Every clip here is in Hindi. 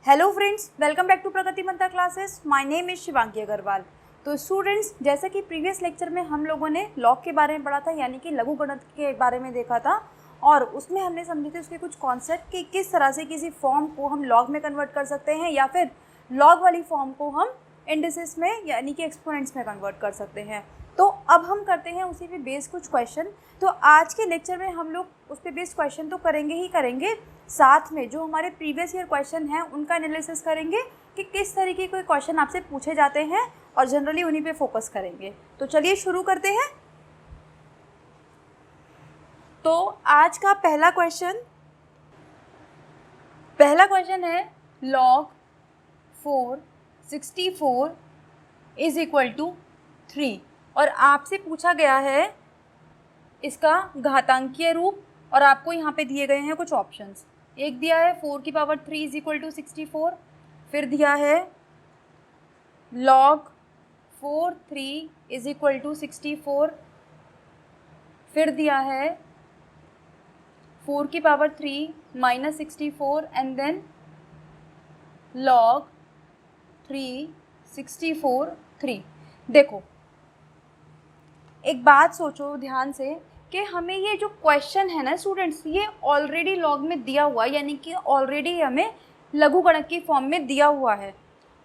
Hello friends, welcome back to Pragati Mantra classes. My name is Shivangi Agarwal. तो स्टूडेंट्स, जैसे कि प्रीवियस लेक्चर में हम लोगों ने लॉग के बारे में पढ़ा था, यानी कि लघु गणित के बारे में देखा था, और उसमें हमने समझे थे उसके कुछ कॉन्सेप्ट कि किस तरह से किसी फॉर्म को हम लॉग में कन्वर्ट कर सकते हैं या फिर लॉग वाली फॉर्म को हम इंडिसेस में यानी कि एक्सपोनेंट्स में कन्वर्ट कर सकते हैं। तो अब हम करते हैं उसी पे बेस्ड कुछ क्वेश्चन। तो आज के लेक्चर में हम लोग उस पे बेस्ड क्वेश्चन तो करेंगे ही करेंगे, साथ में जो हमारे प्रीवियस ईयर क्वेश्चन हैं उनका एनालिसिस करेंगे कि किस तरीके के क्वेश्चन आपसे पूछे जाते हैं और जनरली उन्हीं पे फोकस करेंगे। तो चलिए शुरू करते हैं। तो आज का पहला क्वेश्चन है log 464 इज इक्वल टू 3 और आपसे पूछा गया है इसका घातांकीय रूप, और आपको यहाँ पे दिए गए हैं कुछ ऑप्शंस। एक दिया है 4 की पावर 3 इज इक्वल टू 64, फिर दिया है log 4 इज इक्वल टू 64, फिर दिया है 4 की power 3 minus 64 and then log 3 देखो, एक बात सोचो ध्यान से कि हमें ये जो क्वेश्चन है ना स्टूडेंट्स, ये ऑलरेडी लॉग में दिया हुआ, यानी कि ऑलरेडी हमें लघुगणक की फॉर्म में दिया हुआ है,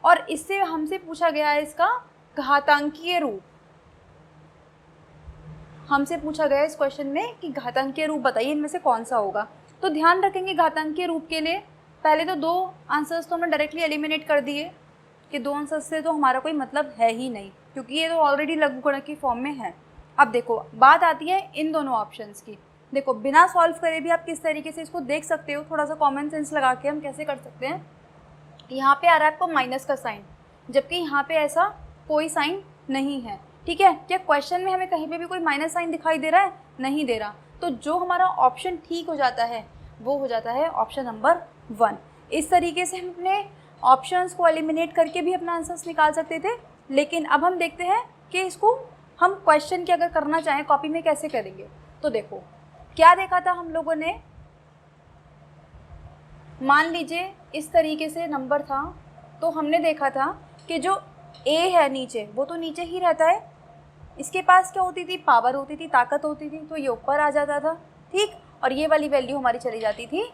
और इससे हमसे पूछा गया है इसका घातांकीय रूप। हमसे पूछा गया है इस क्वेश्चन में कि घातांकीय रूप बताइए इनमें से कौन सा होगा। तो ध्यान रखेंगे घातांकीय रूप के लिए पहले तो दो आंसर्स तो हमने डायरेक्टली एलिमिनेट कर दिए कि दो आंसर्स से तो हमारा कोई मतलब है ही नहीं, क्योंकि ये तो ऑलरेडी लघुगणक की फॉर्म में है। अब देखो, बात आती है इन दोनों ऑप्शंस की। देखो, बिना सॉल्व करे भी आप किस तरीके से इसको देख सकते हो, थोड़ा सा कॉमन सेंस लगा के हम कैसे कर सकते हैं। यहाँ पे आ रहा है आपको माइनस का साइन, जबकि यहाँ पे ऐसा कोई साइन नहीं है। ठीक है, क्या क्वेश्चन में हमें कहीं पे भी कोई माइनस साइन दिखाई दे रहा है? नहीं दे रहा। तो जो हमारा ऑप्शन ठीक हो जाता है वो हो जाता है ऑप्शन नंबर 1। इस तरीके से हम अपने ऑप्शंस को एलिमिनेट करके भी अपना आंसर्स निकाल सकते थे, लेकिन अब हम देखते हैं कि इसको हम क्वेश्चन की अगर करना चाहें कॉपी में कैसे करेंगे। तो देखो, क्या देखा था हम लोगों ने, मान लीजिए इस तरीके से नंबर था, तो हमने देखा था कि जो a है नीचे, वो तो नीचे ही रहता है, इसके पास क्या होती थी? पावर होती थी, ताकत होती थी, तो ये ऊपर आ जाता था। ठीक, और ये वाली वैल्यू हमारी चली जाती थी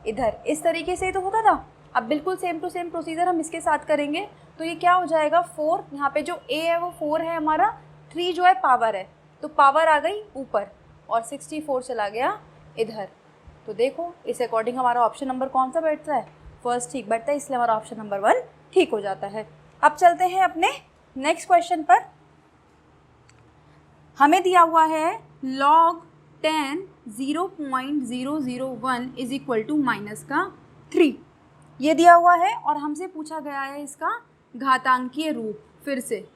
इधर। इस तरीके से ही तो होता था। अब बिल्कुल सेम टू सेम प्रोसीजर हम इसके साथ करेंगे। तो ये क्या हो जाएगा, 4, यहाँ पे जो a है वो 4 है हमारा, 3 जो है पावर है, तो पावर आ गई ऊपर और 64 चला गया इधर। तो देखो, इस अकॉर्डिंग हमारा ऑप्शन नंबर कौन सा बैठता है? फर्स्ट ठीक बैठता है, इसलिए हमारा ऑप्शन नंबर 1 ठीक हो जाता है। अब चलते हैं अपने नेक्स्ट क्वेश्चन पर। हमें दिया हुआ है log 10 0.001 is equal to minus का 3, ये दिया हुआ है, और हमसे पूछा गया है इसका घातांकीय रूप। फिर से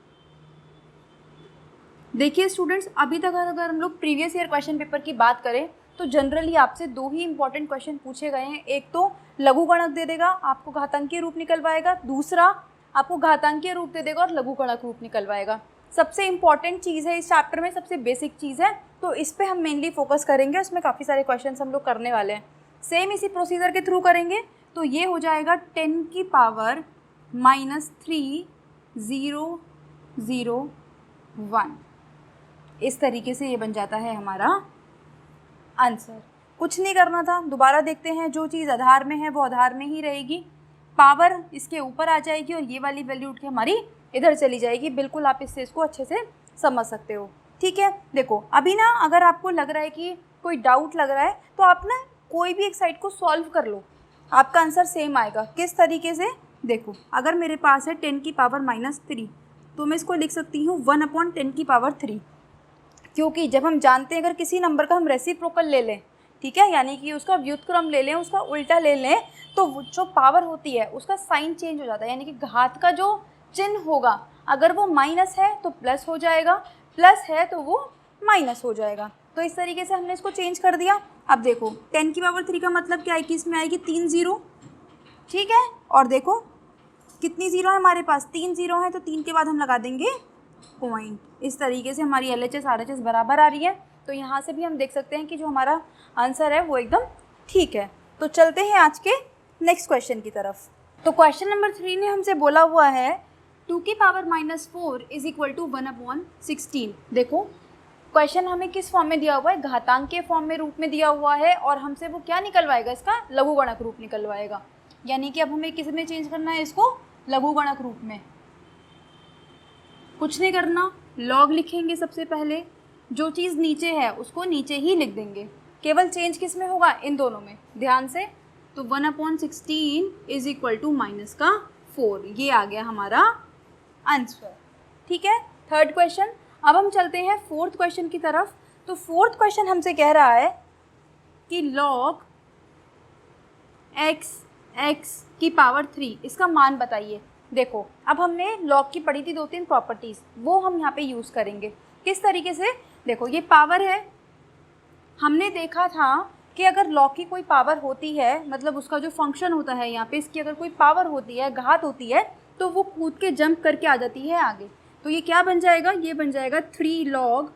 देखिए स्टूडेंट्स, अभी तक अगर हम लोग प्रीवियस ईयर क्वेश्चन पेपर की बात करें तो जनरली आपसे दो ही इंपॉर्टेंट क्वेश्चन पूछे गए हैं। एक तो लघुगणक दे देगा, आपको घातांकीय रूप निकलवाएगा, दूसरा आपको घातांकीय रूप दे देगा और लघुगणक रूप निकलवाएगा। सबसे इंपॉर्टेंट चीज़ है इस चैप्टर में, सबसे बेसिक चीज़ है, तो इस पर हम मेनली फोकस करेंगे। उसमें काफ़ी सारे क्वेश्चन हम लोग करने वाले हैं, सेम इसी प्रोसीजर के थ्रू करेंगे। तो ये हो जाएगा 10 की पावर -3001, इस तरीके से ये बन जाता है हमारा आंसर। कुछ नहीं करना था, दोबारा देखते हैं, जो चीज़ आधार में है वो आधार में ही रहेगी, पावर इसके ऊपर आ जाएगी और ये वाली वैल्यू उठ के हमारी इधर चली जाएगी। बिल्कुल आप इससे इसको अच्छे से समझ सकते हो। ठीक है, देखो अभी ना, अगर आपको लग रहा है कि कोई डाउट लग रहा है तो आप ना कोई भी एक साइड को सॉल्व कर लो, आपका आंसर सेम आएगा। किस तरीके से? देखो, अगर मेरे पास है 10 की पावर -3, तो मैं इसको लिख सकती हूँ 1/10 की पावर 3, क्योंकि जब हम जानते हैं अगर किसी नंबर का हम रेसिप्रोकल ले लें, ठीक है, यानी कि उसका व्युत्क्रम ले लें, उसका उल्टा ले लें, तो जो पावर होती है उसका साइन चेंज हो जाता है, यानी कि घात का जो चिन्ह होगा, अगर वो माइनस है तो प्लस हो जाएगा, प्लस है तो वो माइनस हो जाएगा। तो इस तरीके से हमने इसको चेंज कर दिया। अब देखो, 10 की पावर 3 का मतलब क्या है कि इसमें आएगी 3 0। ठीक है, और देखो कितनी ज़ीरो है हमारे पास? 3 0 है, तो 3 के बाद हम लगा देंगे पॉइंट। इस तरीके से हमारी LHS RHS बराबर आ रही है। तो यहाँ से भी हम देख सकते हैं कि जो हमारा आंसर है वो एकदम ठीक है। तो चलते हैं आज के नेक्स्ट क्वेश्चन की तरफ। तो क्वेश्चन नंबर 3 ने हमसे बोला हुआ है 2 की पावर -4 इज इक्वल टू 1/16। देखो क्वेश्चन हमें किस फॉर्म में दिया हुआ है, घातांक के फॉर्म में रूप में दिया हुआ है, और हमसे वो क्या निकलवाएगा, इसका लघुगणक रूप निकलवाएगा। यानी कि अब हमें किस में चेंज करना है, इसको लघुगणक रूप में। कुछ नहीं करना, लॉग लिखेंगे सबसे पहले, जो चीज़ नीचे है उसको नीचे ही लिख देंगे, केवल चेंज किस में होगा, इन दोनों में, ध्यान से। तो 1/16 इज इक्वल टू -4, ये आ गया हमारा आंसर। ठीक है, थर्ड क्वेश्चन। अब हम चलते हैं फोर्थ क्वेश्चन की तरफ। तो फोर्थ क्वेश्चन हमसे कह रहा है कि log x की पावर 3 इसका मान बताइए। देखो अब हमने log की पढ़ी थी 2-3 प्रॉपर्टीज़, वो हम यहाँ पे यूज़ करेंगे। किस तरीके से, देखो ये पावर है, हमने देखा था कि अगर log की कोई पावर होती है, मतलब उसका जो फंक्शन होता है यहाँ पे, इसकी अगर कोई पावर होती है, घात होती है, तो वो कूद के जंप करके आ जाती है आगे। तो ये क्या बन जाएगा, ये बन जाएगा 3 log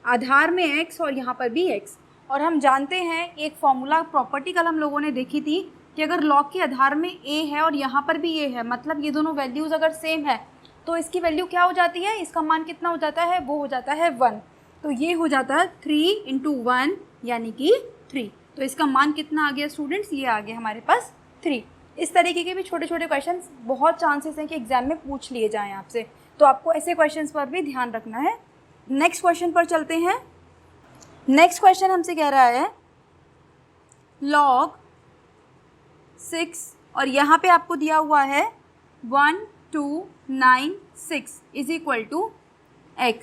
आधार में x और यहाँ पर भी x। और हम जानते हैं एक फॉर्मूला प्रॉपर्टी कल हम लोगों ने देखी थी कि अगर log के आधार में a है और यहाँ पर भी a है, मतलब ये दोनों वैल्यूज़ अगर सेम है, तो इसकी वैल्यू क्या हो जाती है, इसका मान कितना हो जाता है, वो हो जाता है 1। तो ये हो जाता है 3 × 1 यानी कि 3। तो इसका मान कितना आ गया स्टूडेंट्स, ये आ गया हमारे पास 3। इस तरीके के भी छोटे छोटे क्वेश्चन बहुत चांसेस हैं कि एग्जाम में पूछ लिए जाएँ आपसे, तो आपको ऐसे क्वेश्चंस पर भी ध्यान रखना है। नेक्स्ट क्वेश्चन पर चलते हैं। नेक्स्ट क्वेश्चन हमसे कह रहा है log 6, और यहाँ पे आपको दिया हुआ है 1296 इज इक्वल टू x,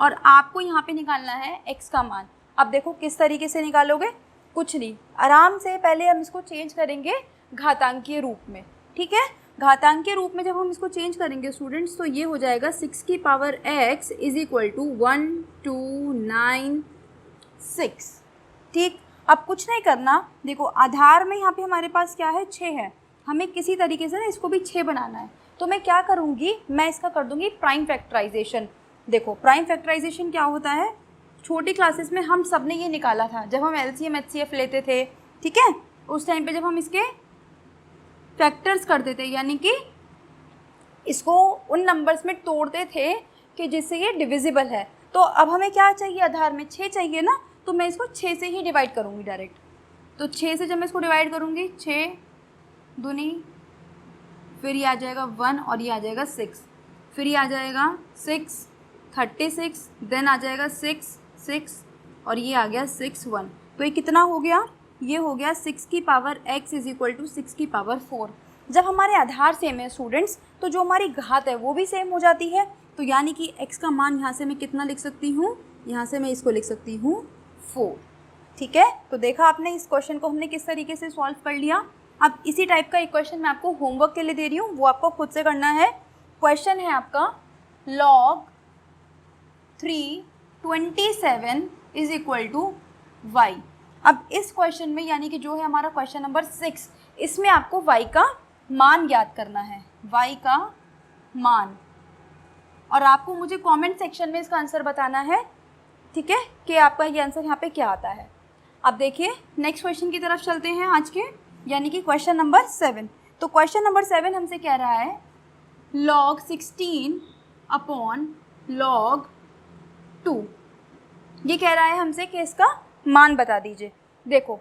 और आपको यहाँ पे निकालना है x का मान। अब देखो किस तरीके से निकालोगे, कुछ नहीं, आराम से पहले हम इसको चेंज करेंगे घातांकीय रूप में। ठीक है, घातांकीय रूप में जब हम इसको चेंज करेंगे स्टूडेंट्स, तो ये हो जाएगा 6 की power x is equal to 1296। ठीक, अब कुछ नहीं करना, देखो आधार में यहाँ पे हमारे पास क्या है, 6 है, हमें किसी तरीके से ना इसको भी 6 बनाना है। तो मैं क्या करूँगी, मैं इसका कर दूँगी प्राइम फैक्टराइजेशन। देखो प्राइम फैक्टराइजेशन क्या होता है, छोटी क्लासेस में हम सब ने ये निकाला था जब हम LCM HCF लेते थे। ठीक है, उस टाइम पे जब हम इसके फैक्टर्स करते थे, यानी कि इसको उन नंबर्स में तोड़ते थे कि जिससे ये डिविजिबल है। तो अब हमें क्या चाहिए, आधार में 6 चाहिए ना, तो मैं इसको 6 से ही डिवाइड करूँगी डायरेक्ट। तो 6 से जब मैं इसको डिवाइड करूँगी, 6 दूनी, फिर ये आ जाएगा 1 और ये आ जाएगा 6, फिर ये आ जाएगा 6 36, देन आ जाएगा 6 6 और ये आ गया 6 1। तो ये कितना हो गया, ये हो गया 6 की power x is equal to 6 की पावर 4। जब हमारे आधार सेम है स्टूडेंट्स, तो जो हमारी घात है वो भी सेम हो जाती है। तो यानी कि x का मान यहाँ से मैं कितना लिख सकती हूँ, यहाँ से मैं इसको लिख सकती हूँ 4। ठीक है, तो देखा आपने इस क्वेश्चन को हमने किस तरीके से सॉल्व कर लिया। अब इसी टाइप का एक क्वेश्चन मैं आपको होमवर्क के लिए दे रही हूँ, वो आपको खुद से करना है। क्वेश्चन है आपका log 327 is equal to y। अब इस क्वेश्चन में, यानी कि जो है हमारा क्वेश्चन नंबर 6, इसमें आपको y का मान ज्ञात करना है, y का मान, और आपको मुझे कमेंट सेक्शन में इसका आंसर बताना है। ठीक है, कि आपका ये आंसर यहाँ पे क्या आता है। अब देखिए नेक्स्ट क्वेश्चन की तरफ चलते हैं आज के, यानी कि क्वेश्चन नंबर 7। तो क्वेश्चन नंबर 7 हमसे कह रहा है log 16 अपॉन log 2। ये कह रहा है हमसे कि इसका मान बता दीजिए। देखो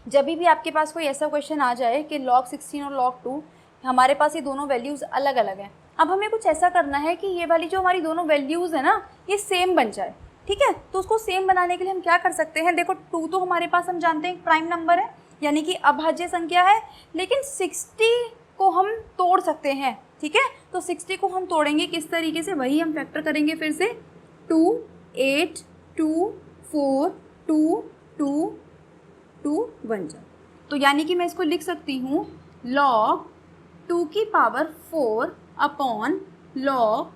जब भी आपके पास कोई ऐसा क्वेश्चन आ जाए कि log 16 और log 2, हमारे पास ये दोनों वैल्यूज़ अलग अलग हैं। अब हमें कुछ ऐसा करना है कि ये वाली जो हमारी दोनों वैल्यूज़ है ना, ये सेम बन जाए। ठीक है, तो उसको सेम बनाने के लिए हम क्या कर सकते हैं, देखो 2 तो हमारे पास हम जानते हैं प्राइम नंबर है, यानी कि अभाज्य संख्या है, लेकिन 60 को हम तोड़ सकते हैं। ठीक है, तो 60 को हम तोड़ेंगे किस तरीके से, वही हम फैक्टर करेंगे फिर से, 2 8 2 4 2 2 2 बन जाए। तो यानी कि मैं इसको लिख सकती हूँ log 2 की पावर 4 अपॉन log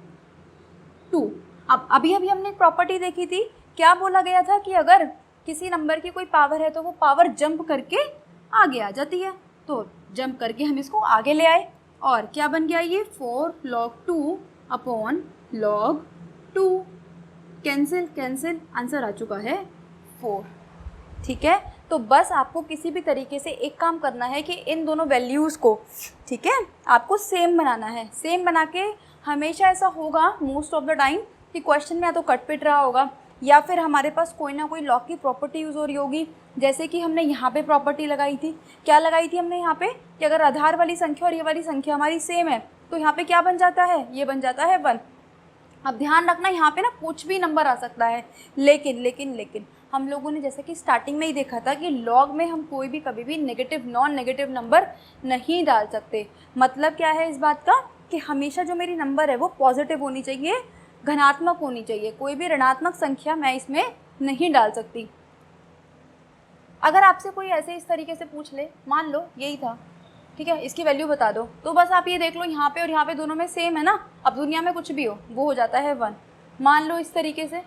2। अब अभी हमने प्रॉपर्टी देखी थी, क्या बोला गया था कि अगर किसी नंबर की कोई पावर है तो वो पावर जंप करके आगे आ जाती है। तो जंप करके हम इसको आगे ले आए, और क्या बन गया ये 4 log 2 upon log 2। Cancel cancel, answer आ चुका है 4। ठीक है, तो बस आपको किसी भी तरीके से एक काम करना है कि इन दोनों वैल्यूज़ को, ठीक है, आपको सेम बनाना है। सेम बना के हमेशा ऐसा होगा मोस्ट ऑफ द टाइम कि क्वेश्चन में या तो कट पिट रहा होगा या फिर हमारे पास कोई ना कोई लॉग की प्रॉपर्टी यूज़ हो रही होगी। जैसे कि हमने यहाँ पे प्रॉपर्टी लगाई थी, क्या लगाई थी हमने यहाँ पे कि अगर आधार वाली संख्या और ये वाली संख्या हमारी सेम है तो यहाँ पे क्या बन जाता है, ये बन जाता है 1। अब ध्यान रखना यहाँ पे ना कुछ भी नंबर आ सकता है, लेकिन हम लोगों ने जैसे कि स्टार्टिंग में ही देखा था कि लॉग में हम कोई भी कभी भी नेगेटिव नॉन नेगेटिव नंबर नहीं डाल सकते। मतलब क्या है इस बात का कि हमेशा जो मेरी नंबर है वो पॉजिटिव होनी चाहिए, धनात्मक होनी चाहिए, कोई भी ऋणात्मक संख्या मैं इसमें नहीं डाल सकती। अगर आपसे कोई ऐसे इस तरीके से पूछ ले, मान लो यही था, ठीक है, इसकी वैल्यू बता दो, तो बस आप ये देख लो यहाँ पे और यहाँ पे दोनों में सेम है ना। अब दुनिया में कुछ भी हो वो हो जाता है 1। मान लो इस तरीके से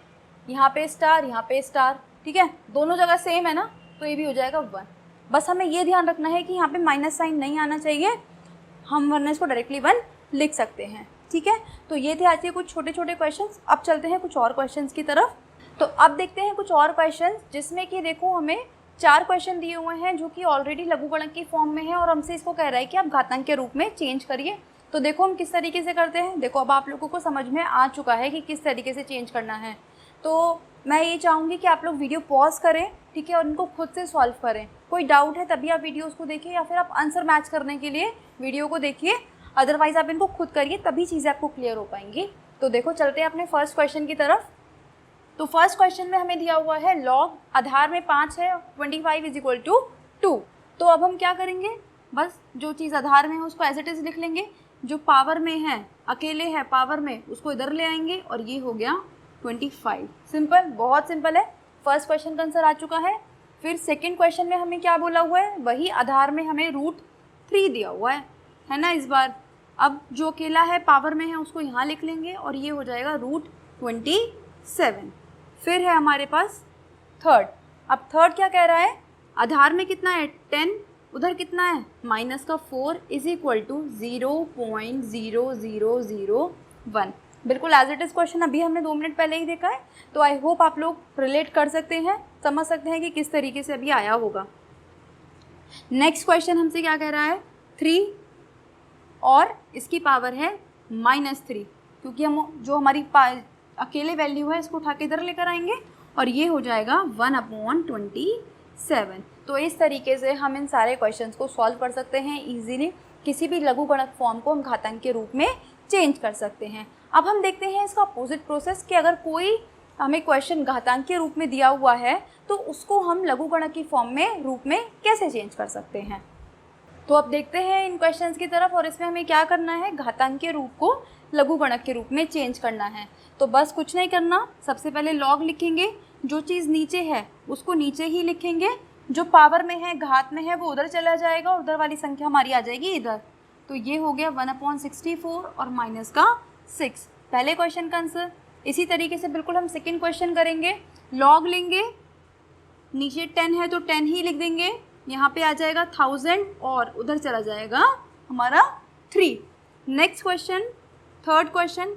यहाँ पे स्टार, यहाँ पे स्टार, ठीक है, दोनों जगह सेम है ना, तो ये भी हो जाएगा 1। बस हमें ये ध्यान रखना है कि यहाँ पे माइनस साइन नहीं आना चाहिए, हम वरना इसको डायरेक्टली 1 लिख सकते हैं, ठीक है। तो ये थे आज के कुछ छोटे छोटे क्वेश्चंस। अब चलते हैं कुछ और क्वेश्चंस की तरफ। तो अब देखते हैं कुछ और क्वेश्चंस जिसमें कि देखो हमें 4 क्वेश्चन दिए हुए हैं जो कि ऑलरेडी लघुगणक की फॉर्म में है और हमसे इसको कह रहा है कि आप घातांक के रूप में चेंज करिए। तो देखो हम किस तरीके से करते हैं। देखो अब आप लोगों को समझ में आ चुका है कि किस तरीके से चेंज करना है। तो मैं ये चाहूँगी कि आप लोग वीडियो पॉज करें, ठीक है, और उनको खुद से सॉल्व करें। कोई डाउट है तभी आप वीडियोस को देखिए या फिर आप आंसर मैच करने के लिए वीडियो को देखिए, अदरवाइज़ आप इनको खुद करिए, तभी चीज़ें आपको क्लियर हो पाएंगी। तो देखो चलते हैं अपने फर्स्ट क्वेश्चन की तरफ। तो फर्स्ट क्वेश्चन में हमें दिया हुआ है लॉग आधार में 5 है, 25 = 2। तो अब हम क्या करेंगे, बस जो चीज़ आधार में है उसको एज इट इज़ लिख लेंगे, जो पावर में है, अकेले है पावर में, उसको इधर ले आएंगे और ये हो गया 25। सिंपल, बहुत सिंपल है। फर्स्ट क्वेश्चन का आंसर आ चुका है। फिर सेकंड क्वेश्चन में हमें क्या बोला हुआ है, वही आधार में हमें √3 दिया हुआ है ना इस बार। अब जो अकेला है पावर में है उसको यहाँ लिख लेंगे और ये हो जाएगा √27। फिर है हमारे पास थर्ड। अब थर्ड क्या कह रहा है, आधार में कितना है 10, उधर कितना है -4 = 0.0001। बिल्कुल एज इट इज़ क्वेश्चन अभी हमने 2 मिनट पहले ही देखा है। तो आई होप आप लोग रिलेट कर सकते हैं, समझ सकते हैं कि किस तरीके से अभी आया होगा। नेक्स्ट क्वेश्चन हमसे क्या कह रहा है, 3 और इसकी पावर है -3, क्योंकि हम जो हमारी अकेले वैल्यू है इसको उठा के इधर लेकर आएंगे और ये हो जाएगा 1/27। तो इस तरीके से हम इन सारे क्वेश्चंस को सॉल्व कर सकते हैं इजीली। किसी भी लघुगणक फॉर्म को हम घातांक के रूप में चेंज कर सकते हैं। अब हम देखते हैं इसका अपोजिट प्रोसेस कि अगर कोई हमें क्वेश्चन घातांक के रूप में दिया हुआ है तो उसको हम लघुगणक की फॉर्म में रूप में कैसे चेंज कर सकते हैं। तो अब देखते हैं इन क्वेश्चंस की तरफ और इसमें हमें क्या करना है, घातांक के रूप को लघुगणक के रूप में चेंज करना है। तो बस कुछ नहीं करना, सबसे पहले लॉग लिखेंगे, जो चीज़ नीचे है उसको नीचे ही लिखेंगे, जो पावर में है घात में है वो उधर चला जाएगा और उधर वाली संख्या हमारी आ जाएगी इधर। तो ये हो गया 1/64 और माइनस का 6, पहले क्वेश्चन का आंसर। इसी तरीके से बिल्कुल हम सेकेंड क्वेश्चन करेंगे, लॉग लेंगे, नीचे 10 है तो 10 ही लिख देंगे, यहाँ पे आ जाएगा 1000 और उधर चला जाएगा हमारा 3। नेक्स्ट क्वेश्चन, थर्ड क्वेश्चन,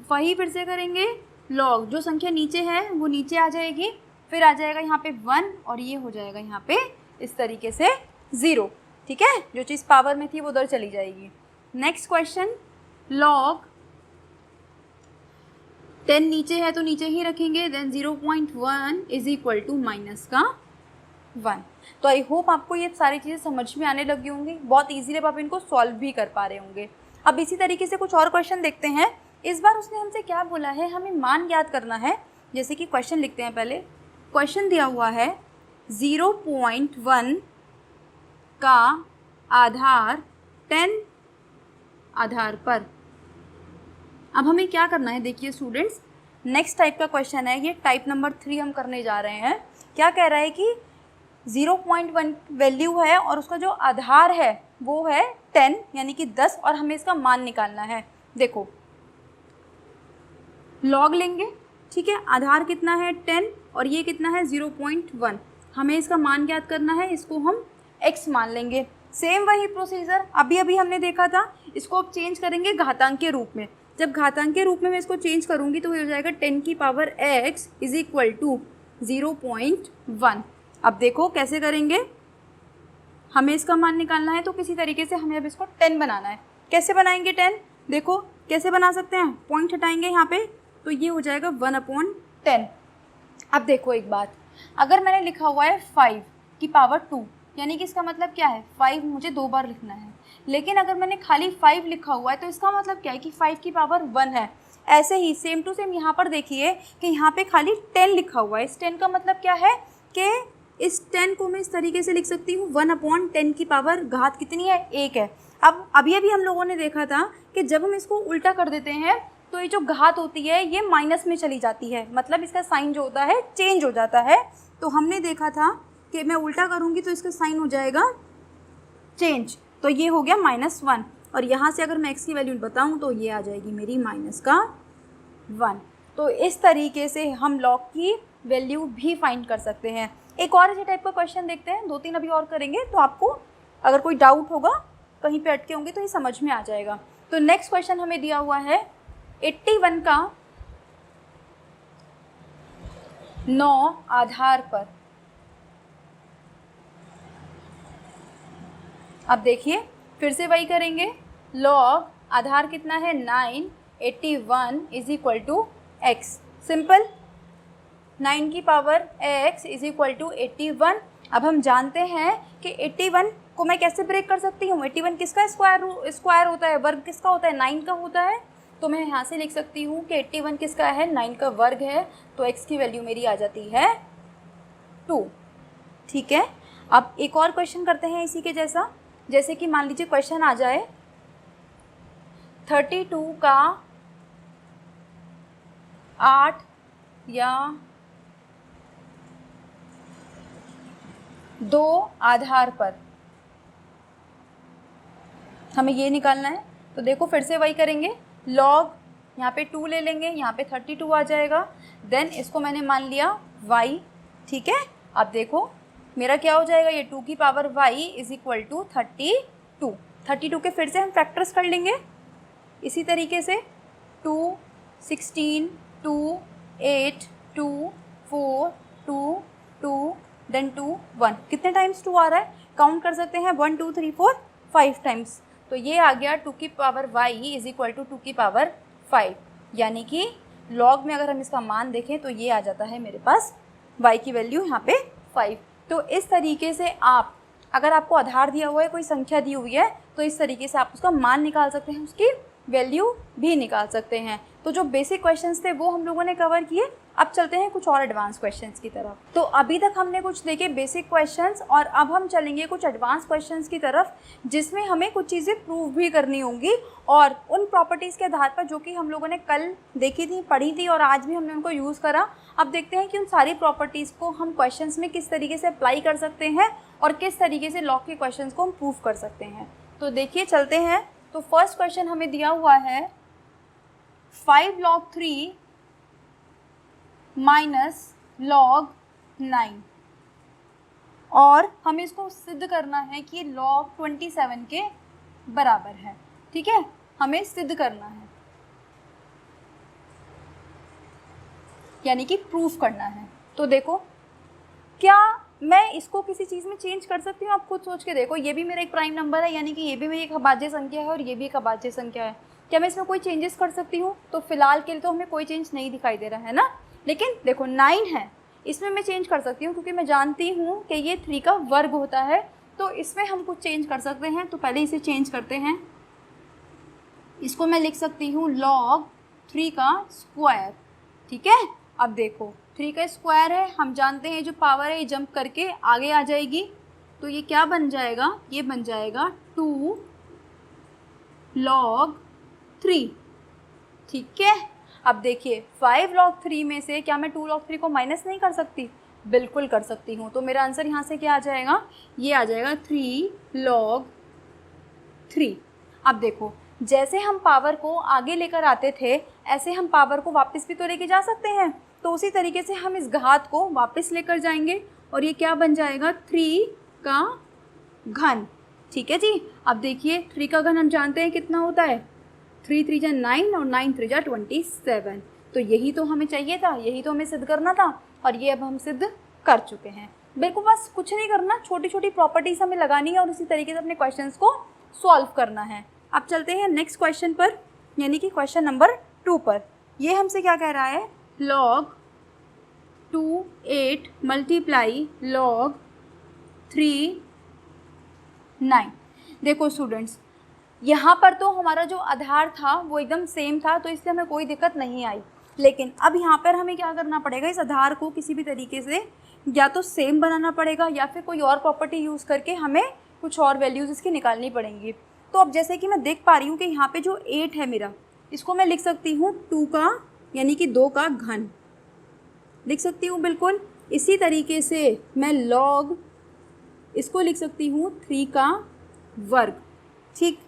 वही फिर से करेंगे, लॉग जो संख्या नीचे है वो नीचे आ जाएगी, फिर आ जाएगा यहाँ पे 1 और ये हो जाएगा यहाँ पे इस तरीके से 0, ठीक है, जो चीज़ पावर में थी वो उधर चली जाएगी। नेक्स्ट क्वेश्चन, लॉग 10 नीचे है तो नीचे ही रखेंगे, देन 0.1 = -1। तो आई होप आपको ये सारी चीज़ें समझ में आने लगी होंगी, बहुत ईजीली आप इनको सॉल्व भी कर पा रहे होंगे। अब इसी तरीके से कुछ और क्वेश्चन देखते हैं। इस बार उसने हमसे क्या बोला है, हमें मान ज्ञात करना है। जैसे कि क्वेश्चन लिखते हैं, पहले क्वेश्चन दिया हुआ है 0.1 का आधार 10 आधार पर। अब हमें क्या करना है, देखिए स्टूडेंट्स, नेक्स्ट टाइप का क्वेश्चन है ये, टाइप नंबर 3 हम करने जा रहे हैं। क्या कह रहा है कि 0.1 वैल्यू है और उसका जो आधार है वो है 10 यानी कि 10 और हमें इसका मान निकालना है। देखो लॉग लेंगे, ठीक है, आधार कितना है 10 और ये कितना है 0.1, हमें इसका मान ज्ञात करना है, इसको हम x मान लेंगे। सेम वही प्रोसीजर अभी अभी हमने देखा था, इसको अब चेंज करेंगे घातांक के रूप में। जब घातांक के रूप में मैं इसको चेंज करूँगी तो हो जाएगा 10 की पावर x = 0.1। अब देखो कैसे करेंगे, हमें इसका मान निकालना है तो किसी तरीके से हमें अब इसको 10 बनाना है। कैसे बनाएंगे 10? देखो कैसे बना सकते हैं, पॉइंट हटाएंगे यहाँ पे तो ये हो जाएगा 1/10। अब देखो एक बात, अगर मैंने लिखा हुआ है 5 की पावर 2, यानी कि इसका मतलब क्या है 5 मुझे 2 बार लिखना है। लेकिन अगर मैंने खाली 5 लिखा हुआ है तो इसका मतलब क्या है कि 5 की पावर 1 है। ऐसे ही सेम टू सेम यहाँ पर देखिए कि यहाँ पे खाली 10 लिखा हुआ है। इस 10 का मतलब क्या है कि इस 10 को मैं इस तरीके से लिख सकती हूँ 1/10 की पावर घात कितनी है, 1 है। अब अभी हम लोगों ने देखा था कि जब हम इसको उल्टा कर देते हैं तो ये जो घात होती है ये माइनस में चली जाती है, मतलब इसका साइन जो होता है चेंज हो जाता है। तो हमने देखा था कि मैं उल्टा करूँगी तो इसका साइन हो जाएगा चेंज, तो ये हो गया -1। और यहाँ से अगर मैं x की वैल्यू बताऊँ तो ये आ जाएगी मेरी -1। तो इस तरीके से हम log की वैल्यू भी फाइंड कर सकते हैं। एक और इसी टाइप का क्वेश्चन देखते हैं, 2-3 अभी और करेंगे तो आपको अगर कोई डाउट होगा कहीं पे अटके होंगे तो ये समझ में आ जाएगा। तो नेक्स्ट क्वेश्चन हमें दिया हुआ है 81 का 9 आधार पर। अब देखिए फिर से वही करेंगे, log आधार कितना है 9, 81 is equal to x। Simple, 9 की power x is equal to 81। अब हम जानते हैं कि 81 को मैं कैसे ब्रेक कर सकती हूँ, 81 किसका स्क्वायर होता है, वर्ग किसका होता है, 9 का होता है। तो मैं यहाँ से लिख सकती हूँ कि 81 किसका है, 9 का वर्ग है। तो x की वैल्यू मेरी आ जाती है 2। ठीक है, अब एक और क्वेश्चन करते हैं इसी के जैसा। जैसे कि मान लीजिए क्वेश्चन आ जाए 32 का 8 या 2 आधार पर हमें ये निकालना है। तो देखो फिर से वही करेंगे, log यहाँ पे 2 ले लेंगे, यहाँ पे 32 आ जाएगा, देन इसको मैंने मान लिया y। ठीक है, अब देखो मेरा क्या हो जाएगा, ये 2 की power y is equal to 32। 32 के फिर से हम फैक्टर्स कर लेंगे इसी तरीके से, 2, 16, 2, 8, 2, 4, 2, 2, देन 2, 1। कितने टाइम्स 2 आ रहा है, काउंट कर सकते हैं 1, 2, 3, 4, 5 टाइम्स। तो ये आ गया 2 की power y is equal to 2 की पावर 5, यानी कि log में अगर हम इसका मान देखें तो ये आ जाता है मेरे पास y की वैल्यू यहाँ पे 5। तो इस तरीके से आप, अगर आपको आधार दिया हुआ है, कोई संख्या दी हुई है, तो इस तरीके से आप उसका मान निकाल सकते हैं, उसकी वैल्यू भी निकाल सकते हैं। तो जो बेसिक क्वेश्चंस थे वो हम लोगों ने कवर किए। अब चलते हैं कुछ और एडवांस क्वेश्चंस की तरफ। तो अभी तक हमने कुछ देखे बेसिक क्वेश्चंस और अब हम चलेंगे कुछ एडवांस क्वेश्चंस की तरफ, जिसमें हमें कुछ चीज़ें प्रूव भी करनी होंगी और उन प्रॉपर्टीज़ के आधार पर जो कि हम लोगों ने कल देखी थी, पढ़ी थी और आज भी हमने उनको यूज़ करा। अब देखते हैं कि उन सारी प्रॉपर्टीज़ को हम क्वेश्चंस में किस तरीके से अप्लाई कर सकते हैं और किस तरीके से लॉग के क्वेश्चंस को हम प्रूव कर सकते हैं। तो देखिए चलते हैं। तो फर्स्ट क्वेश्चन हमें दिया हुआ है 5 log 3 माइनस log 9 और हमें इसको सिद्ध करना है कि log 27 के बराबर है। ठीक है, हमें सिद्ध करना है, यानी कि प्रूफ करना है। तो देखो क्या मैं इसको किसी चीज़ में चेंज कर सकती हूँ, आप खुद सोच के देखो। ये भी मेरा एक प्राइम नंबर है, यानी कि ये भी मेरी एक अभाज्य संख्या है और ये भी एक अभाज्य संख्या है। क्या मैं इसमें कोई चेंजेस कर सकती हूँ? तो फिलहाल के लिए तो हमें कोई चेंज नहीं दिखाई दे रहा है ना, लेकिन देखो 9 है, इसमें मैं चेंज कर सकती हूँ क्योंकि मैं जानती हूँ कि ये 3 का वर्ग होता है, तो इसमें हम कुछ चेंज कर सकते हैं। तो पहले इसे चेंज करते हैं, इसको मैं लिख सकती हूँ log 3 का स्क्वायर। ठीक है, अब देखो 3 का स्क्वायर है, हम जानते हैं जो पावर है ये जंप करके आगे आ जाएगी, तो ये क्या बन जाएगा, ये बन जाएगा 2 log 3। ठीक है, अब देखिए 5 log 3 में से क्या मैं 2 log 3 को माइनस नहीं कर सकती? बिल्कुल कर सकती हूँ। तो मेरा आंसर यहाँ से क्या आ जाएगा, ये आ जाएगा 3 log 3। अब देखो जैसे हम पावर को आगे लेकर आते थे ऐसे हम पावर को वापस भी तो लेके जा सकते हैं, तो उसी तरीके से हम इस घात को वापस लेकर जाएंगे और ये क्या बन जाएगा 3 का घन। ठीक है जी, अब देखिए 3 का घन हम जानते हैं कितना होता है, 3 3 जा 9 और 9 3 जा 27। तो यही तो हमें चाहिए था, यही तो हमें सिद्ध करना था और ये अब हम सिद्ध कर चुके हैं। बिल्कुल बस कुछ नहीं करना, छोटी छोटी प्रॉपर्टीज हमें लगानी है और उसी तरीके से अपने क्वेश्चंस को सॉल्व करना है। अब चलते हैं नेक्स्ट क्वेश्चन पर, यानी कि क्वेश्चन नंबर 2 पर। ये हमसे क्या कह रहा है, log 2 8 मल्टीप्लाई log 3 9। देखो स्टूडेंट्स, यहाँ पर तो हमारा जो आधार था वो एकदम सेम था, तो इसलिए हमें कोई दिक्कत नहीं आई। लेकिन अब यहाँ पर हमें क्या करना पड़ेगा, इस आधार को किसी भी तरीके से या तो सेम बनाना पड़ेगा या फिर कोई और प्रॉपर्टी यूज़ करके हमें कुछ और वैल्यूज़ इसकी निकालनी पड़ेंगी। तो अब जैसे कि मैं देख पा रही हूँ कि यहाँ पे जो 8 है मेरा, इसको मैं लिख सकती हूँ 2 का यानी कि 2 का घन लिख सकती हूँ बिल्कुल। इसी तरीके से मैं log इसको लिख सकती हूँ 3 का वर्ग। ठीक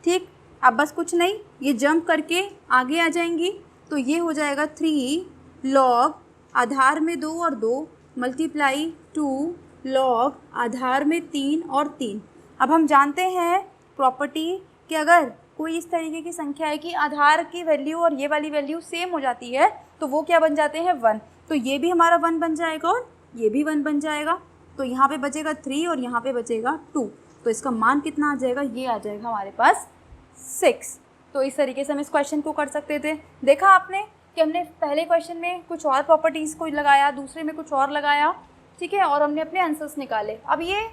ठीक, अब बस कुछ नहीं, ये जंप करके आगे आ जाएंगी, तो ये हो जाएगा 3 log आधार में 2 और 2 मल्टीप्लाई 2 log आधार में 3 और 3। अब हम जानते हैं प्रॉपर्टी कि अगर कोई इस तरीके की संख्या है कि आधार की वैल्यू और ये वाली वैल्यू सेम हो जाती है तो वो क्या बन जाते हैं, 1। तो ये भी हमारा 1 बन जाएगा और ये भी 1 बन जाएगा। तो यहाँ पे बचेगा 3 और यहाँ पे बचेगा 2। तो इसका मान कितना आ जाएगा, ये आ जाएगा हमारे पास 6। तो इस तरीके से हम इस क्वेश्चन को कर सकते थे। देखा आपने कि हमने पहले क्वेश्चन में कुछ और प्रॉपर्टीज़ को लगाया, दूसरे में कुछ और लगाया, ठीक है, और हमने अपने आंसर्स निकाले। अब ये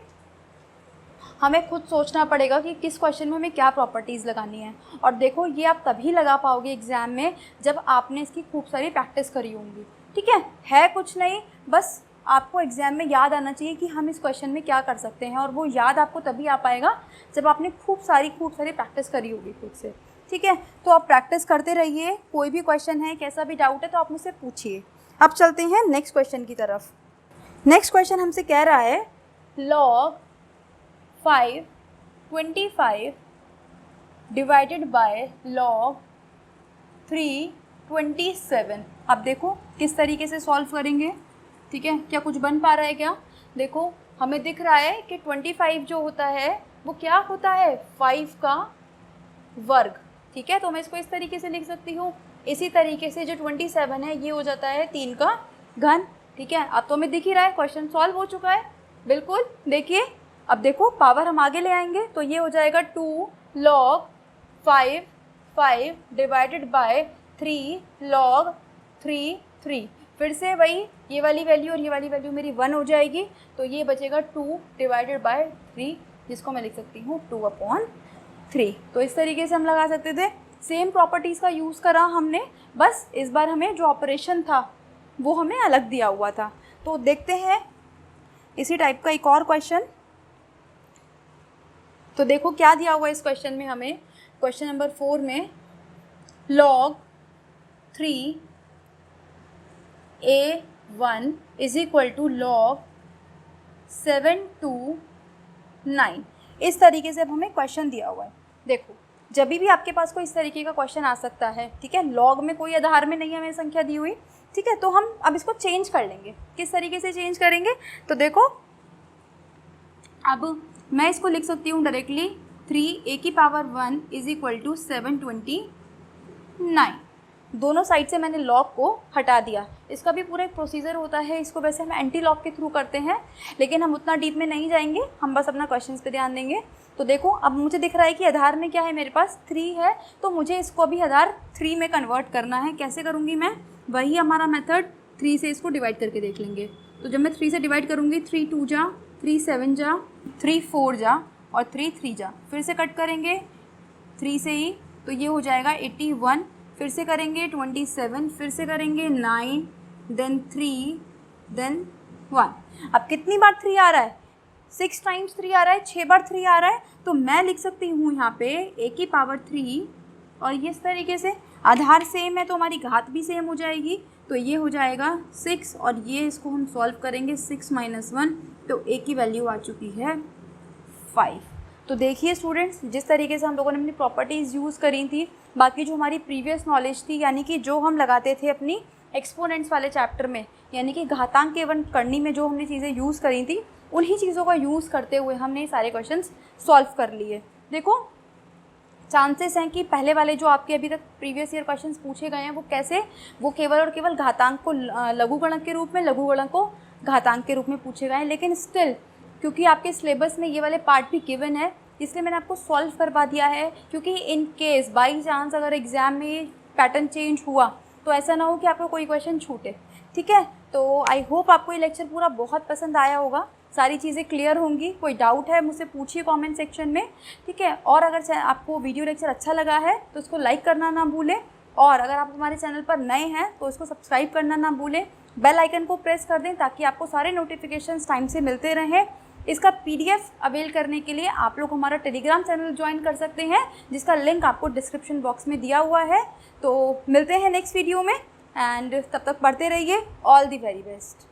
हमें खुद सोचना पड़ेगा कि किस क्वेश्चन में हमें क्या प्रॉपर्टीज़ लगानी है। और देखो, ये आप तभी लगा पाओगे एग्ज़ाम में जब आपने इसकी खूब सारी प्रैक्टिस करी होंगी। ठीक है कुछ नहीं, बस आपको एग्ज़ाम में याद आना चाहिए कि हम इस क्वेश्चन में क्या कर सकते हैं, और वो याद आपको तभी आ पाएगा जब आपने खूब सारी प्रैक्टिस करी होगी खुद से। ठीक है, तो आप प्रैक्टिस करते रहिए। कोई भी क्वेश्चन है, कैसा भी डाउट है तो आप मुझसे पूछिए। अब चलते हैं नेक्स्ट क्वेश्चन की तरफ। नेक्स्ट क्वेश्चन हमसे कह रहा है log 525 डिवाइडेड बाय log 327। अब देखो किस तरीके से सॉल्व करेंगे। ठीक है, क्या कुछ बन पा रहा है क्या? देखो, हमें दिख रहा है कि 25 जो होता है वो क्या होता है, 5 का वर्ग। ठीक है, तो मैं इसको इस तरीके से लिख सकती हूँ। इसी तरीके से जो 27 है ये हो जाता है 3 का घन। ठीक है, अब तो हमें दिख ही रहा है क्वेश्चन सॉल्व हो चुका है। बिल्कुल, देखिए अब देखो पावर हम आगे ले आएंगे तो ये हो जाएगा 2 log 5 डिवाइडेड बाय 3 log 3। फिर से वही, ये वाली वैल्यू और ये वाली वैल्यू मेरी 1 हो जाएगी, तो ये बचेगा 2 डिवाइडेड बाय 3, जिसको मैं लिख सकती हूँ 2/3। तो इस तरीके से हम लगा सकते थे। सेम प्रॉपर्टीज़ का यूज़ करा हमने, बस इस बार हमें जो ऑपरेशन था वो हमें अलग दिया हुआ था। तो देखते हैं इसी टाइप का एक और क्वेश्चन। तो देखो क्या दिया हुआ है इस क्वेश्चन में हमें। क्वेश्चन नंबर 4 में log 3a1 is equal to log 729। इस तरीके से अब हमें क्वेश्चन दिया हुआ है। देखो, जब भी आपके पास कोई इस तरीके का क्वेश्चन आ सकता है, ठीक है, लॉग में कोई आधार में नहीं हमें संख्या दी हुई, ठीक है, तो हम अब इसको चेंज कर लेंगे। किस तरीके से चेंज करेंगे, तो देखो अब मैं इसको लिख सकती हूँ directly 3a⁴ is equal to 729। दोनों साइड से मैंने लॉग को हटा दिया। इसका भी पूरा एक प्रोसीजर होता है, इसको वैसे हम एंटी लॉग के थ्रू करते हैं, लेकिन हम उतना डीप में नहीं जाएंगे, हम बस अपना क्वेश्चंस पे ध्यान देंगे। तो देखो अब मुझे दिख रहा है कि आधार में क्या है, मेरे पास 3 है, तो मुझे इसको अभी आधार 3 में कन्वर्ट करना है। कैसे करूँगी मैं, वही हमारा मेथड, 3 से इसको डिवाइड करके देख लेंगे। तो जब मैं 3 से डिवाइड करूँगी, 3 2 जा, 3 7 जा, 3 4 जा और 3 3 जा, फिर से कट करेंगे 3 से ही, तो ये हो जाएगा 81। फिर से करेंगे 27, फिर से करेंगे 9, देन 3, देन 1। अब कितनी बार 3 आ रहा है, 6 टाइम्स 3 आ रहा है, 6 बार 3 आ रहा है, तो मैं लिख सकती हूँ यहाँ पे a⁴ और ये इस तरीके से आधार सेम है तो हमारी घात भी सेम हो जाएगी, तो ये हो जाएगा 6 और ये इसको हम सॉल्व करेंगे 6 - 1, तो a की वैल्यू आ चुकी है 5। तो देखिए स्टूडेंट्स, जिस तरीके से हम लोगों ने अपनी प्रॉपर्टीज़ यूज़ करी थी, बाकी जो हमारी प्रीवियस नॉलेज थी, यानी कि जो हम लगाते थे अपनी एक्सपोनेंट्स वाले चैप्टर में, यानी कि घातांक एवं करनी में जो हमने चीज़ें यूज़ करी थी, उन्हीं चीज़ों का यूज़ करते हुए हमने सारे क्वेश्चंस सॉल्व कर लिए। देखो चांसेस हैं कि पहले वाले जो आपके अभी तक प्रीवियस ईयर क्वेश्चंस पूछे गए हैं वो कैसे, वो केवल और केवल घातांक को लघुगणक के रूप में, लघुगणक को घातांक के रूप में पूछे गए हैं, लेकिन स्टिल क्योंकि आपके सिलेबस में ये वाले पार्ट भी गिवन है इसलिए मैंने आपको सॉल्व करवा दिया है, क्योंकि इन केस बाई चांस अगर एग्ज़ाम में पैटर्न चेंज हुआ तो ऐसा ना हो कि आपका कोई क्वेश्चन छूटे। ठीक है, तो आई होप आपको ये लेक्चर पूरा बहुत पसंद आया होगा, सारी चीज़ें क्लियर होंगी। कोई डाउट है मुझसे पूछिए कमेंट सेक्शन में। ठीक है, और अगर आपको वीडियो लेक्चर अच्छा लगा है तो उसको लाइक करना ना भूलें, और अगर आप हमारे चैनल पर नए हैं तो इसको सब्सक्राइब करना ना भूलें, बेल आइकन को प्रेस कर दें ताकि आपको सारे नोटिफिकेशंस टाइम से मिलते रहें। इसका PDF अवेल करने के लिए आप लोग हमारा टेलीग्राम चैनल ज्वाइन कर सकते हैं, जिसका लिंक आपको डिस्क्रिप्शन बॉक्स में दिया हुआ है। तो मिलते हैं नेक्स्ट वीडियो में, एंड तब तक पढ़ते रहिए। All the very best.